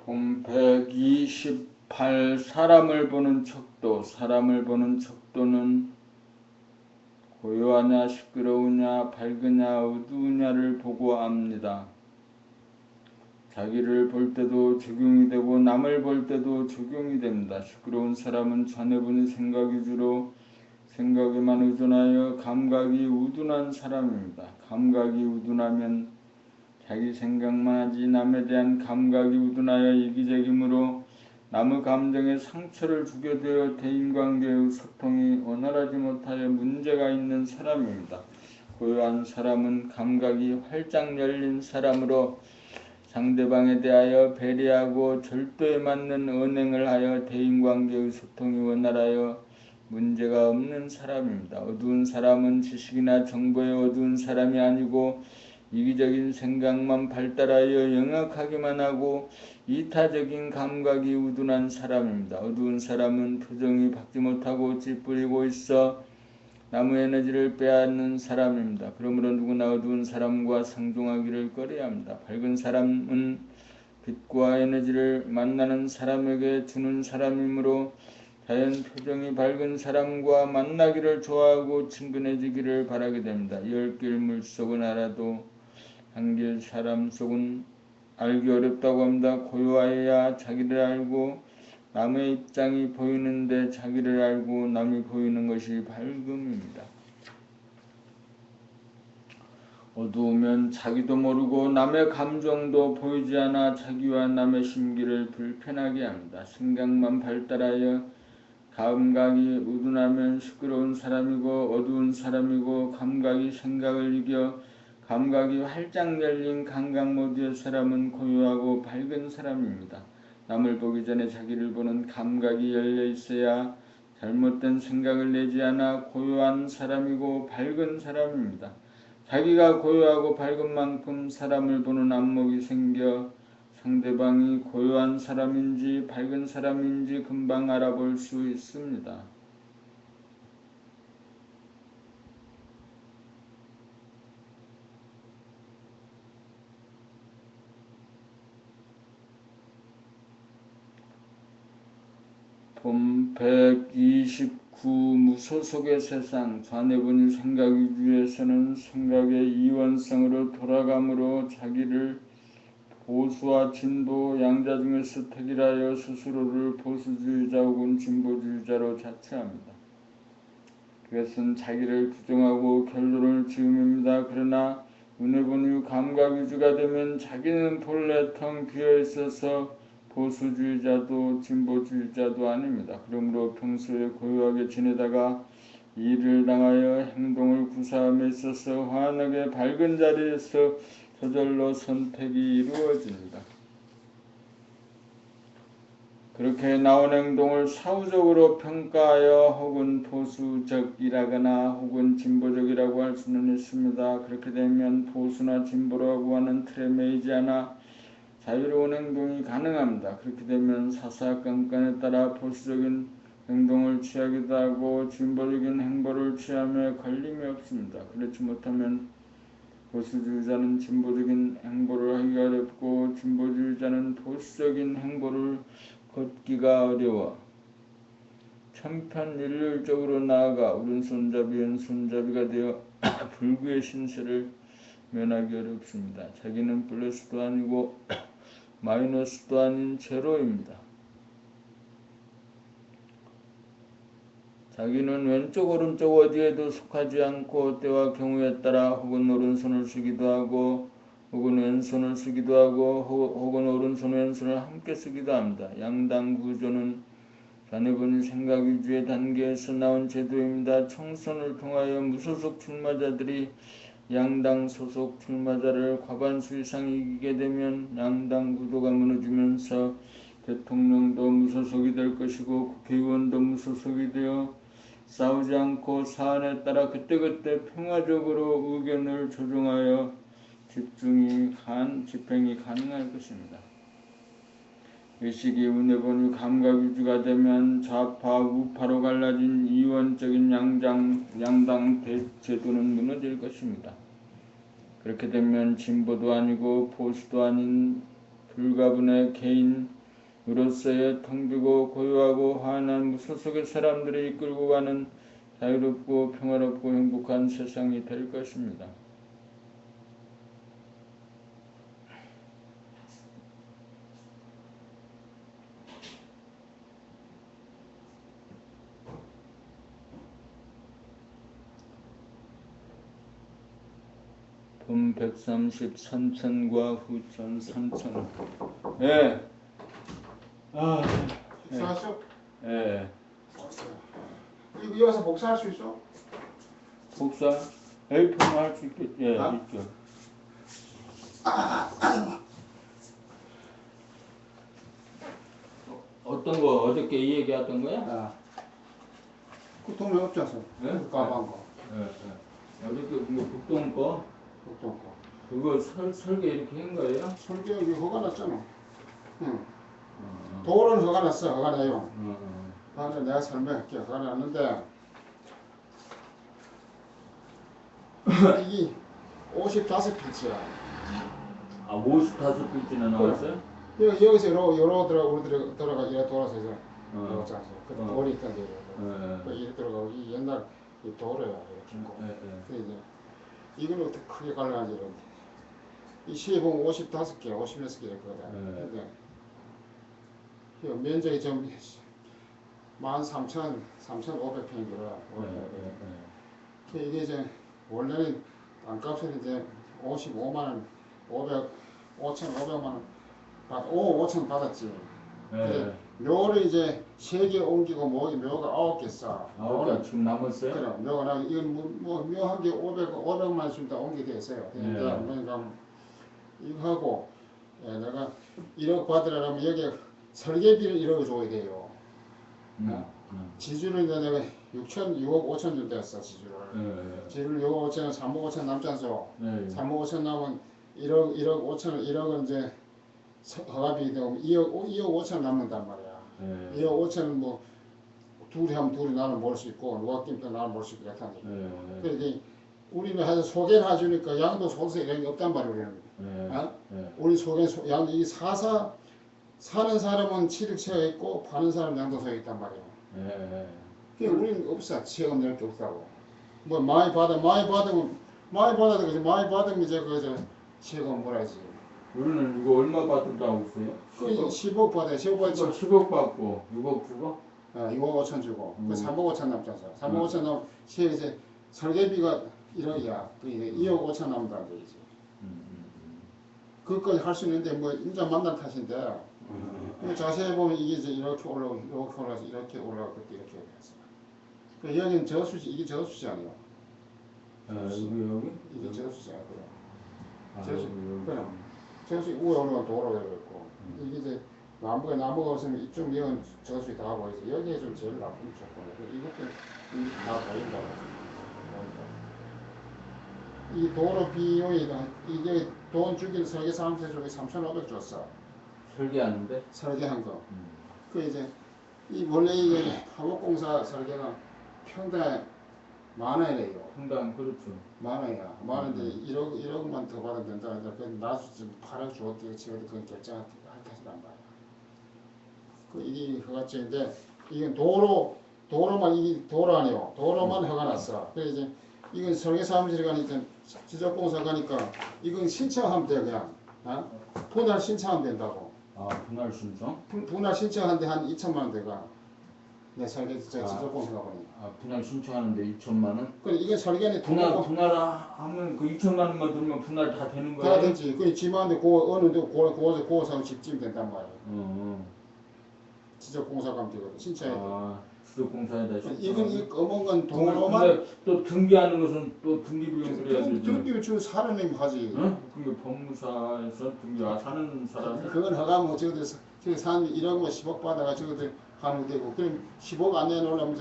본 128 사람을 보는 척도. 사람을 보는 척도는 고요하냐 시끄러우냐 밝으냐 어두우냐를 보고 압니다. 자기를 볼 때도 적용이 되고 남을 볼 때도 적용이 됩니다. 시끄러운 사람은 전해분이 생각 위주로 생각에만 의존하여 감각이 우둔한 사람입니다. 감각이 우둔하면 자기 생각만 하지 남에 대한 감각이 우둔하여 이기적이므로 남의 감정에 상처를 주게 되어 대인관계의 소통이 원활하지 못하여 문제가 있는 사람입니다. 고요한 사람은 감각이 활짝 열린 사람으로 상대방에 대하여 배려하고 절도에 맞는 언행을 하여 대인관계의 소통이 원활하여 문제가 없는 사람입니다. 어두운 사람은 지식이나 정보에 어두운 사람이 아니고 이기적인 생각만 발달하여 영악하기만 하고 이타적인 감각이 우둔한 사람입니다. 어두운 사람은 표정이 밝지 못하고 찌푸리고 있어 남의 에너지를 빼앗는 사람입니다. 그러므로 누구나 어두운 사람과 상종하기를 꺼려야 합니다. 밝은 사람은 빛과 에너지를 만나는 사람에게 주는 사람이므로 자연 표정이 밝은 사람과 만나기를 좋아하고 친근해지기를 바라게 됩니다. 10길 물속은 알아도 한 길 사람 속은 알기 어렵다고 합니다. 고요하여야 자기를 알고 남의 입장이 보이는데 자기를 알고 남이 보이는 것이 밝음입니다. 어두우면 자기도 모르고 남의 감정도 보이지 않아 자기와 남의 심기를 불편하게 합니다. 생각만 발달하여 감각이 우둔하면 시끄러운 사람이고 어두운 사람이고 감각이 생각을 이겨 감각이 활짝 열린 감각 모드의 사람은 고요하고 밝은 사람입니다. 남을 보기 전에 자기를 보는 감각이 열려 있어야 잘못된 생각을 내지 않아 고요한 사람이고 밝은 사람입니다. 자기가 고요하고 밝은 만큼 사람을 보는 안목이 생겨 상대방이 고요한 사람인지 밝은 사람인지 금방 알아볼 수 있습니다. 본 129 무소속의 세상 자네분이 생각 위주에서는 생각의 이원성으로 돌아감으로 자기를 보수와 진보 양자 중에서 택일하여 스스로를 보수주의자 혹은 진보주의자로 자처합니다. 그것은 자기를 부정하고 결론을 지음입니다. 그러나 운해본 후 감각 위주가 되면 자기는 본래 텅 비어 있어서 보수주의자도 진보주의자도 아닙니다. 그러므로 평소에 고요하게 지내다가 일을 당하여 행동을 구사함에 있어서 환하게 밝은 자리에서 저절로 선택이 이루어집니다. 그렇게 나온 행동을 사후적으로 평가하여 혹은 보수적이라거나 혹은 진보적이라고 할 수는 있습니다. 그렇게 되면 보수나 진보라고 하는 틀에 매이지 않아 자유로운 행동이 가능합니다. 그렇게 되면 사사건건에 따라 보수적인 행동을 취하기도 하고 진보적인 행보를 취함에 걸림이 없습니다. 그렇지 못하면 보수주의자는 진보적인 행보를 하기가 어렵고 진보주의자는 보수적인 행보를 걷기가 어려워 천편일률적으로 나아가 오른손잡이 왼손잡이가 되어 불구의 신세를 면하기 어렵습니다. 자기는 플러스도 아니고 마이너스도 아닌 제로입니다. 자기는 왼쪽 오른쪽 어디에도 속하지 않고 때와 경우에 따라 혹은 오른손을 쓰기도 하고 혹은 왼손을 쓰기도 하고 혹은 오른손 왼손을 함께 쓰기도 합니다. 양당 구조는 자네분이 생각 위주의 단계에서 나온 제도입니다. 총선을 통하여 무소속 출마자들이 양당 소속 출마자를 과반수 이상 이기게 되면 양당 구도가 무너지면서 대통령도 무소속이 될 것이고 국회의원도 무소속이 되어 싸우지 않고 사안에 따라 그때그때 평화적으로 의견을 조정하여 집행이 가능할 것입니다. 이 시기 운해본 후 감각 위주가 되면 좌파 우파로 갈라진 이원적인 양당 제도는 무너질 것입니다. 그렇게 되면 진보도 아니고 보수도 아닌 불가분의 개인으로서의 텅비고 고요하고 환한 무소속의 사람들이 이끌고 가는 자유롭고 평화롭고 행복한 세상이 될 것입니다. 본 130 선천과 후천 선천. 예. 아. 식사하셔? 예. 여기 와서 복사할 수 있어? 복사 A4만 할 수 있겠. 예, 아? 있죠. 어떤 거 어저께 이 얘기하던 거야? 아. 그 돈이 없잖아. 예? 가방 거. 예. 어저께 뭐 북동 거 보통 거. 그거 설계 이렇게 한 거예요? 설계 여기 허가 났잖아. 응. 도로는 허가 났어. 허가 내용. 나는 내가 설명할게. 허가 났는데 이게 55필지야. 아, 55필지나 나왔어요? 여기서 요로 들어가 이래 돌아서 이제 어. 그 돌이 있던데 예. 이래 들어가고 이 옛날 이 도로야 이렇게 고 예. 이제 이걸 어떻게 크게 갈라지 이런데 이 시에 보면 55개, 56개 있거든. 근데 이 면적이 좀 13,500평이더라. 이게 이제 원래는 땅값은 이제 55만 원, 5,500만 원, 5억 5천 받았지. 근데 묘를 이제 3개 옮기고 묘가 9개 써. 9개 지금 남았어요? 그래, 묘가 나 이건 묘 한 개 500만 원쯤 다 옮기게 됐어요. 그러니까 이거 하고 내가 1억 받으려면 여기 설계비를 1억을 줘야 돼요. 지주는 이제 내가 6억 5천 정도 했어, 지주를. 지주를 6억 5천은 3억 5천 남지 않소. 3억 5천 남은 1억 1억은 이제 허가비 되면 2억 5천 남는단 말이야. 2억 5천은 뭐 둘이 하면 둘이 나눠 먹을 수 있고 누가 끼면 나눠 먹을 수 있고 그렇다는 거지. 그러니까 우리는 해서 소개를 해주니까 양도 소득세 이런 게 없단 말이야. 우리는. 우리 소개 양 이 사는 사람은 취득세가 있고 파는 사람은 양도세가 있단 말이야. 예. 그러니까 우리는 없어. 세금 낼 게 없다고. 뭐 많이 받으면 이제 그 세금 뭐라지. 우리는 이거 얼마 받는다고 했어요? 그 10억 받아요. 10억 받지. 10억 받고 6억 주고? 6억 5천 주고 그 3억 5천 남잖아. 3억 5천 남 이제 설계비가 1억이야. 그 이제 2억 5천 남는다는 얘기지. 그것까지 할 수 있는데 뭐 인자 만난 탓인데 자세히 보면 이게 이제 이렇게 올라오고 이렇게 올라가고 이렇게 됐어. 그 여기는 저수지 이게 저수지 아니야. 여기? 이게 저수지야 그래. 저수 그래. 저수지 위에 올라가 도로가 있고 이게 이제 나무가 없으면 이쪽 면은 저수지 다 보이지. 여기에 좀 제일 나쁜 조건이야. 이것도 다 보인다고. 이 도로 비용이 이게 돈 주기를 설계사한테 저기 3,500 줬어. 설계하는데? 설계한 거. 그 이제 이 원래 이게 화목공사 설계가 평당 10,000원이래요. 평당 그렇죠. 10,000원이야. 10,000원인데 1억만 더 받으면 된다. 그래서 나도 지금 8억 주었대. 지금 그건 결정할 탓이란 말이야. 그 이게 허가증인데 이건 도로만 이게 도로 아니요. 도로만 허가 났어. 그래서 이제 이건 설계사무실에 가니까 지적공사 가니까 이건 신청하면 돼 그냥. 분할 신청하면 된다고. 분할 신청? 분할 신청하는데 한 2천만 원 돼가. 내 설계 지적공사가 보니. 분할 신청하는데 2천만 원? 그래 이게 설계는 분할하면 그 2천만 원만 들면 분할 다 되는 거야? 다 되지. 그래 지만데 어느 데 고사하고 집지면 된단 말이야. 지적공사 가면 되거든. 신청해. 지적공사에다 이건 이 검은 건 도로만. 근데 또 등기하는 것은 또 등기비용 그래야 되지. 등기를 주 사는 놈이 하지. 응? 그게 법무사에서 등기 사는 사람이. 그건 허가면 저기 산 1억 뭐 10억 받아가 저기 하는 되고 그럼 10억 안 내놓으려면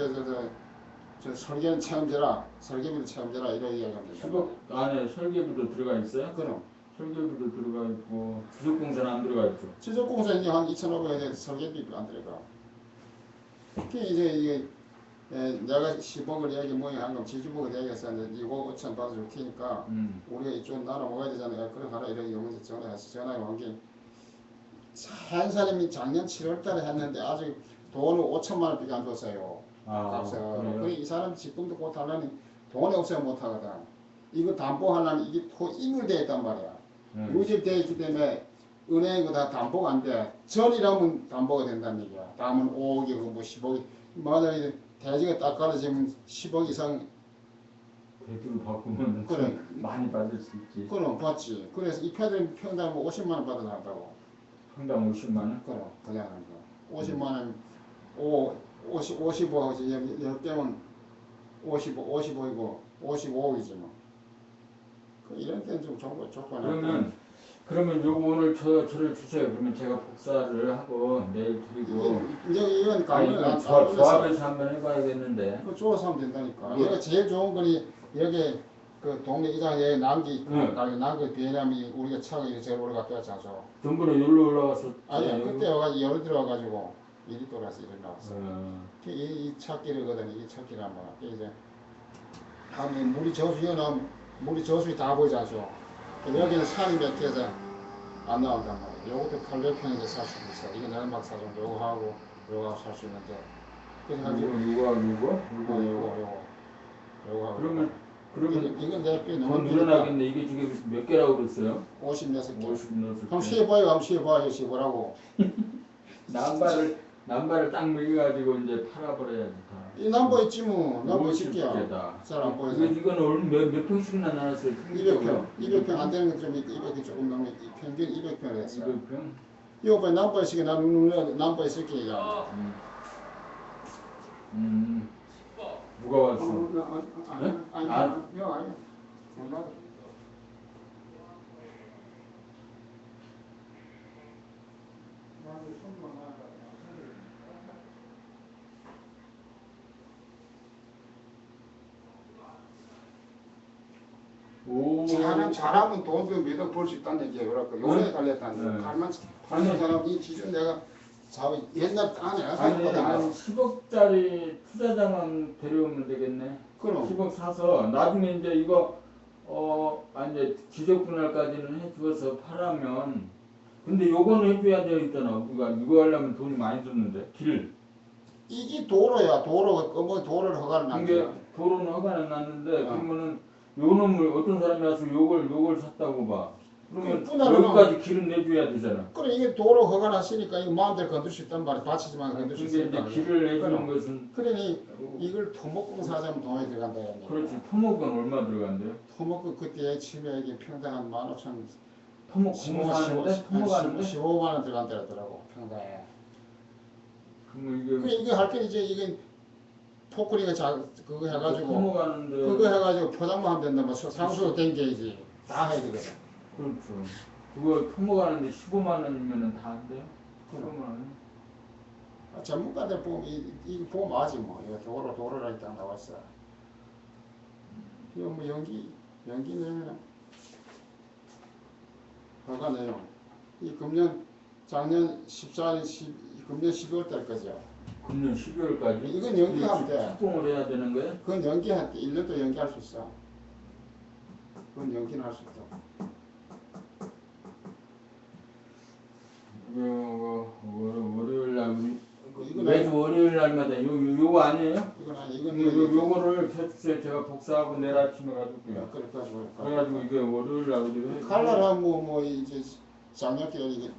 저 설계는 체험제라 설계비도 체험제라 이런 이야기하면 된다. 10억 안에 설계비도 들어가 있어요? 그럼. 설계비도 들어가 있고 지적공사는 안 들어가 있죠. 지적공사는 한 2,500에 설계비도 안 들어가. 그 이제 내가 10억을 얘기 한 건 지주복을 얘기했었는데 6억 5천 받아줄 테니까 우리가 이쪽 나눠 먹어야 되잖아요. 그래 하라 이렇게 영문서 전화해 온 게 한 사람이 작년 7월달에 했는데 아직 돈을 5천만 원밖에 안 줬어요. 그래 이 사람 집금도 곧 하려니 돈이 없어야 못 하거든. 이거 담보하려면 이게 인율되어 있단 말이야. 유지되어 있기 때문에 은행이 다 담보가 안 돼. 전이라면 담보가 된다는 얘기야. 다음은 5억이고 뭐 10억이 만약에 대지가 딱 깔아지면 10억 이상 대주를 바꾸면 그래. 많이 받을 수 있지. 그럼 받지. 그래서 이 패들 평당 50만 원 받아 나왔다고. 평당 50만 원? 그럼 그냥 하는 거. 50만 원 55하고 10개면 55이고 55억이지 뭐. 이런 때는 좀 조건. 그러면 요거 오늘 저를 주세요. 그러면 제가 복사를 하고 내일 드리고. 이건 이건 조합해서 한번 해봐야겠는데. 그 조합해서 하면 된다니까. 얘가 제일 좋은 거니 여기 그 동네 이장에 남기 남기 비행함이 우리가 차가 이제 제일 오래 갔다 왔잖아. 전번에 여기로 올라왔었지. 아니 그때 와가지고 열을 들어와가지고 이리 돌아서 이리 나왔어. 이 찾기르거든. 이 찾기란 말이야. 이제 하면 물이 저수에 다 보이지 않죠. 여기는 산이 몇 개에서 안 나온단 말이야. 요것도 800평에서 살 수 있어. 이거 내가 막 사준 요거 하고 살 수 있는데. 요거 그러면 이건 내 뼈 너무 늘어나겠네. 이게 지금 몇 개라고 그랬어요? 56개. 56개. 한번 쉬어봐요. 쉬어보라고. 남발을 딱 먹여가지고 이제 팔아버려야지 다. 이 남보 있지 뭐. 남보 10개야. 잘 안 보여서. 이건 몇 평씩이나 나눴어요? 200평. 200평 안 되는 게 좀 있고 200평 조금 넘는 평균 200평을 했어. 200평? 이거 봐 남보 있으니까 나는 남보 있을게 야. 누가 왔어? 아니. 잘하면 돈도 몇억 벌 수 있다는 얘기예요. 그래갖고 요새 달렸다는 거. 팔만 사람 이 기준 내가 옛날 안에 아니 10억짜리 투자자만 데려오면 되겠네. 그럼 10억 사서 나중에 이제 이거 이제 지적 분할까지는 해주어서 팔하면 근데 요거는 해줘야 되어 있잖아. 우리가 이거 하려면 돈이 많이 줬는데 길. 이게 도로야. 도로가 뭐 도로를 허가를 난 이게 거야. 도로는 허가는 났는데 어. 그러면은 요 놈을 어떤 사람이 와서 요걸 샀다고 봐. 그러면 그날은 여기까지 길은 내줘야 되잖아. 그래 이게 도로 허가 났으니까 이거 마음대로 건들 수 있단 말이야. 바치지만 건들 수 근데 이제 있으니까. 길을 내주는 그래. 것은 그러니 이걸 토목공 사자면 돈이 들어간다. 이거. 그렇지. 토목은 얼마 들어간대요? 토목은 그때 치매 이게 평당 한 15,000 토목 공사하는데? 토목하는데? 15만 원 들어간다더라고 평당에. 그러면 그래 이게 할 때 이제 이게 포크리가 그거 해가지고 토목하는데 그거 해가지고 포장만 하면 된다. 뭐 상수로 땡겨야지 다 해야 되거든. 그렇죠. 그거 토목하는데 15만 원이면은 다 한대요? 15만 원? 전문가들 보면 이거 보면 아지 뭐. 이거 도로라 딱 나왔어. 이거 뭐 연기 내면 허가 내용. 이 금년 작년 14년 금년 12월 달까지야. 금년 12월까지? 이건 연기하면 돼. 착공을 해야 되는 거야? 그건 연기할 때 1년도 연기할 수 있어. 그건 연기는 할 수 있어. 월요일 날 이건 매주 월요일 날마다 요거 아니에요? 이건 아니 이건 요거를 제가 복사하고 내일 아침에 가줄게요. 그래가지고 이게 월요일 날 우리가 칼라라 뭐 이제 작년께 이게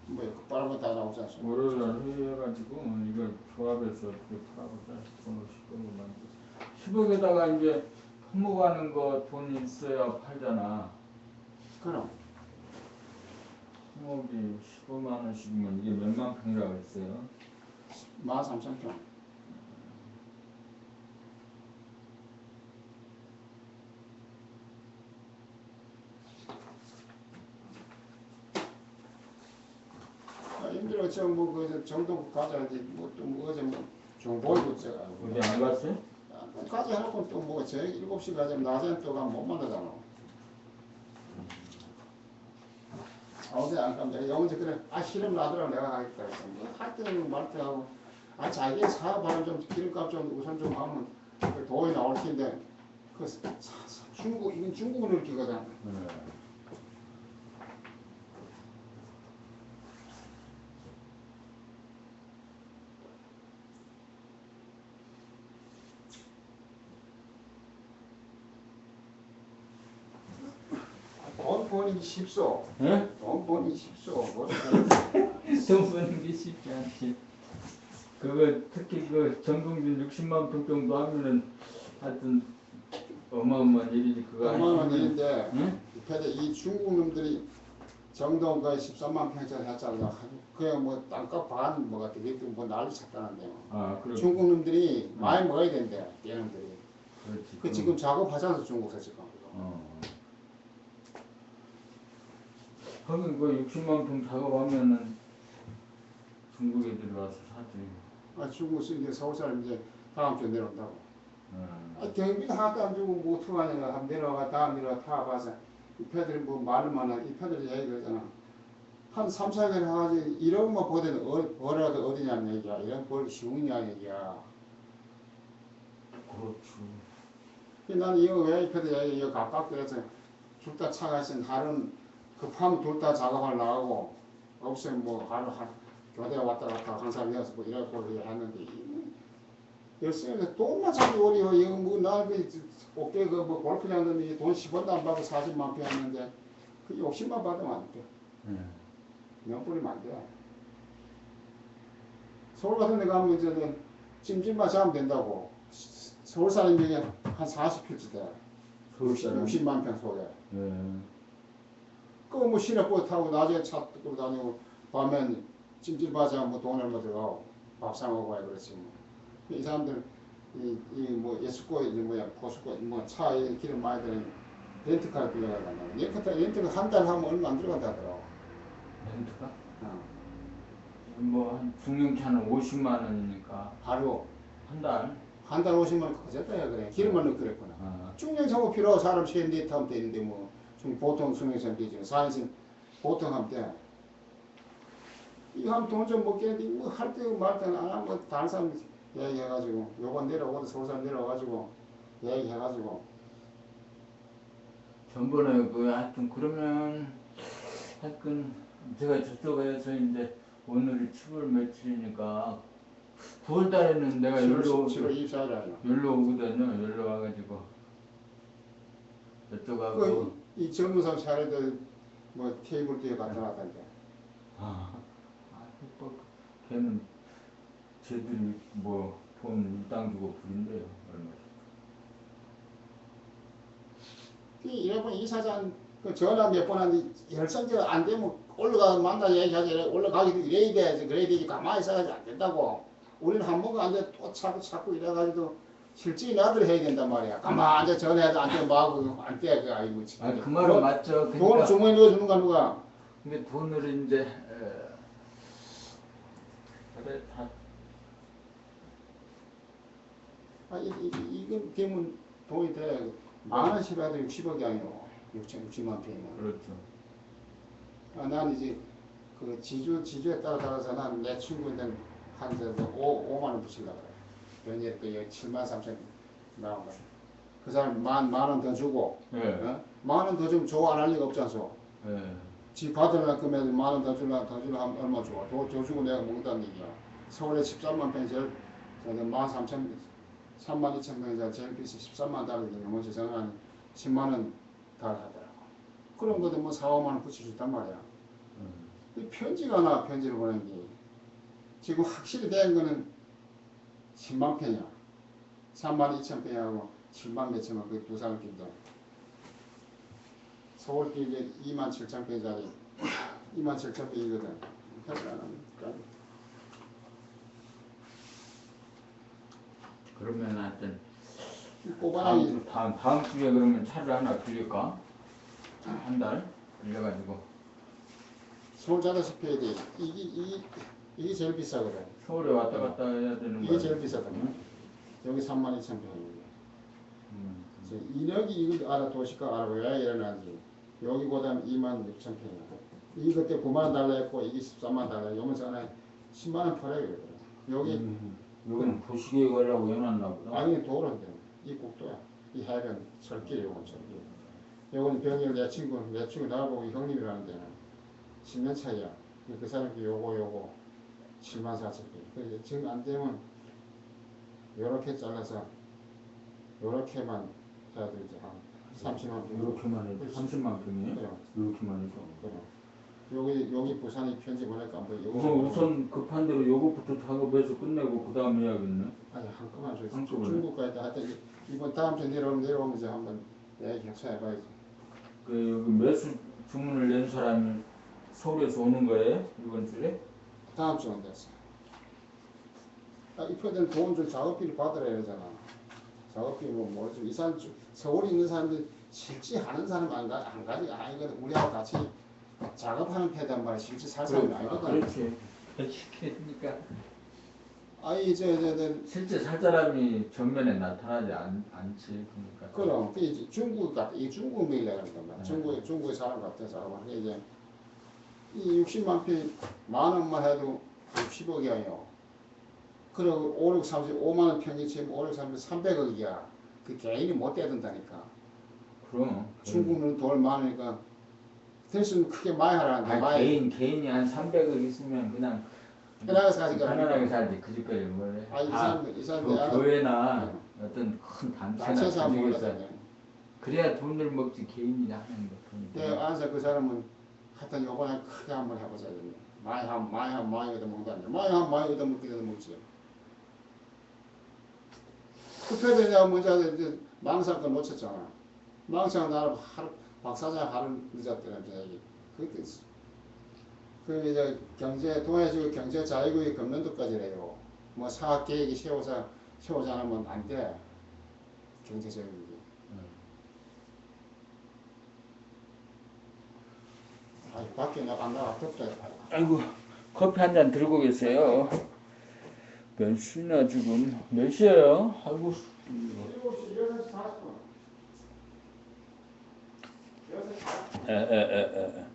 뭐 빠른 거 다 나오지 않습니까? 월요일 날 회의해가지고 이걸 조합해서 어떻게 팔아보자. 돈을 10억을 만들어. 10억에다가 이제 품목하는 거 돈이 있어야 팔잖아. 그럼 10억이 15만 원씩이면 이게 몇만 평이라고 했어요? 13,000평. 힘들어 저뭐그 정도 가자 이제 뭐또 어제 뭐 정보이고 제가 어디 안 갔어요? 가자 해놓고 또뭐 저녁 7시 가자면 낮에는 또 가면 못 만나잖아. 어제 안 가면 내가 영지 그래 싫으면 나더라고 내가 가겠다 그랬어. 할 때는 말 때하고 자기 사업하는 좀 기름값 좀 우선 좀 하면 돈이 나올 텐데 그 이건 중국은 이렇게거든. 돈 버는 게 쉽소. 예? 돈 버는 게 쉽소. 돈 버는 게 쉽지 않지. 그거 특히 그 전동진 60만 평 정도 하면은 하여튼 어마어마한 일이지. 그거 어마어마한 일인데 응? 이 중국 놈들이 정동 거의 13만 평짜리 했잖아. 그냥 뭐 땅값 반 뭐가 되게 뭐 난리 쳤다는데요. 아, 그래. 중국 놈들이 많이 먹어야 된대. 얘놈들이. 그렇지. 그 지금 작업하잖아 중국에서 지금. 하긴 그 60만 평 작업하면은 중국 애들이 와서 사지. 중국에서 이제 서울 사람 이제 다음 주에 내려온다고. 경비가 하나도 안 주고 뭐 투하니까 한번 내려와 다음 내려와 타봐서 이 패들이 뭐 말만 하. 이 패들이 얘기하잖아. 한 3, 4개월 해가지고 이런 거 보더니 뭐라도 어디냐는 얘기야. 이런 벌기 쉬우냐 얘기야. 그렇죠. 나는 이거 왜 이 패들 얘기 이거 가깝게 해서 둘 다 차가 있으면 하루는 급하면 둘 다 작업을 나가고 없으면 뭐 하루 교대 왔다 갔다 한 사람 이어서 뭐 이래고 했는데 열심히 해서 돈만 자꾸 어려워. 이거 뭐나 어깨 그뭐 골프장 던데 돈 10원도 안 받고 40만 평 했는데 그 60만 받으면 안 돼. 명분이면 안 돼. 서울 같은 데 가면 이제 찜질만 잡으면 된다고. 서울 사람 중에 한 40필지 돼. 서울 사람 60만 평 속에. 그 뭐 시내버스 타고 낮에 차 끌고 다니고 밤엔 찜질바자 뭐 돈 얼마 들어가고 밥 사 먹고 해 그렇지 뭐. 이 사람들 뭐 예수고 이제 뭐야 포수고 뭐 차에 기름 많이 드는 렌트카를 빌려가 간다. 렌트카 한 달 하면 얼마 안 들어간다 하더라고. 렌트가? 뭐 한 중형차는 50만 원이니까 하루 한 달. 한 달 50만 원 거졌다 야 그래. 기름만 넣고 그랬구나. 중형차고 필요하고 사람 셋 넷 하면 되는데 뭐 보통 중형차는 되지. 4인승 보통 하면 돼. 이거 하면 돈 좀 먹겠는데 뭐 할 때 말 때는 안 하면 다른 사람 얘기해가지고 요번 내려오고 서울산 내려와가지고 얘기해가지고 전번에 그 하여튼 그러면 하여튼 제가 저쪽에서 이제 오늘이 7월 며칠이니까 9월 달에는 내가 7월 24일 열로 오거든요. 열로 와가지고 저쪽하고 이 젊은 사람 차례들 뭐 테이블 뒤에 갖다 놨던데. 뭐 걔는 쟤들이 뭐 돈 일당 주고 부린대요. 얼마. 이래보니 이사장 그 전화 몇 번 하는데 열성제가 안 되면 올라가 만나 얘기하지. 올라가기도 이래야 돼야지. 그래야 되지. 가만히 있어가지고 안 된다고. 우리는 한 번도 안 돼. 또 자꾸 이래가지고 실질이 나들 해야 된단 말이야. 가만히 앉아 전화해도 안 돼. 뭐하고 안 돼. 그 아이고. 그 말은 맞죠. 그러니까, 돈을 주머니에 넣어주는가 누가. 근데 돈을 이제 그래 다. 이건 되면 돈이 돼. 10,000원씩 해도 60억이 아니고 60만 평이면. 그렇죠. 난 이제 그 지주에 따라서 난 내 친구한테는 한 5만 원 붙이려고 그래. 변제 그 7만 3천 나온 거. 그 사람 만 원 더 주고, 네. 어? 만 원 더 주면 줘 안 할 리가 없지 않소. 네. 지 받으려면 금액 만 원 더 주려면 얼마 줘? 더 주고 내가 먹는다는 얘기야. 서울에 13만 평 제일 32,000평 제일 비싸 13만 달러거든요. 뭐 세상에 10만 원 달하더라고. 그런 것도 뭐 4, 5만 원 붙여줬단 말이야. 이 편지가 나 편지를 보낸 게 지금 확실히 된 거는 10만 평이야. 32,000평하고 7만 몇천만 그 두 사람 끼리다. 서울길 이제 27,000평짜리 27,000평이거든. 그러면 하여튼 꼬바랑이 다음 주에 그러면 차를 하나 빌릴까? 한 달 빌려가지고 서울 자다시피 해야 돼. 이게 제일 비싸거든. 서울에 왔다 갔다 해야 되는 거야. 이게 제일 비싸거든. 여기 32,000평이고. 인력이 이걸 알아 도시가 알아 왜 일어나지. 여기보다는 26,000평이야. 이 그때 9만 원 달라 했고 이게 13만 달라. 요면서 하나 10만 원 팔아야 되거든. 여기는 도시계획하려고 해놨나 보다. 아니 도로인데 이 국도야. 이 해변 철길 요건 철길. 요건 병일 내 친구 나보고 형님이라는데 10년 차이야. 그 사람이 요거 7만 4천 평. 그래서 지금 안 되면 요렇게 잘라서 요렇게만 해야 되지 한 30만 평. 이렇게만 해도 30만 평이에요? 그래. 이렇게만 해서. 그래. 여기 부산이 편지 보낼까 안 보여. 우선 급한 대로 요것부터 작업해서 끝내고 그 다음 해야겠네. 아니 한꺼번에 줘. 한꺼번에. 중국까지 하여튼 이번 다음 주 내려오면서 한번 얘기 해봐야지. 그 여기 매수 주문을 낸 사람이 서울에서 오는 거예요? 이번 주에? 다음 주는 됐어. 입회된 돈 좀 작업비를 받으라 이러잖아. 작업비 뭐지? 이 사람 서울에 있는 사람들 실제 하는 사람 안 가지 아니거든. 우리하고 같이 작업하는 패단 말이야. 실제 살 사람이 아니거든. 그렇지. 시키니까. 아이 실제 살 사람이 전면에 나타나지 않지. 그러니까. 그럼 이제 중국 같아. 이 중국 밀려는 건 말이야. 중국의 사람 같은 사람은 이제 이 60만 평 만 원만 해도 60억이에요. 그리고 5, 6, 30, 5만 원 평이 지금 5, 6, 30, 300억이야. 그 개인이 못 대든다니까. 그럼. 중국은 돈 많으니까 대신 크게 많이 하라는데. 개인이 한 300억 있으면 그냥 편하게 사니까. 편안하게 살지. 그 집까지 뭘 해. 이 사람들 교회나 어떤 큰 단체나 몰라서 그래야 돈을 먹지 개인이 하는 거. 내가 안서 그 사람은 하여튼 요번에 크게 한번 해보자. 많이 얻어먹는다. 많이 얻어먹지. 투표되냐고 먼저 이제 망상권 놓쳤잖아. 망상 나를 박사장 하루 늦었더라는 얘기. 그게 있어. 그 이제 동해지구 경제 자유구역 금년도까지래요. 뭐 사업 계획이 세우지 않으면 안 돼. 경제적인 게. 밖에 안 나가 덥다. 아이고 커피 한 잔 들고 계세요. 몇 시나 지금? 몇 시예요? 아이고. 7시 40분. 에.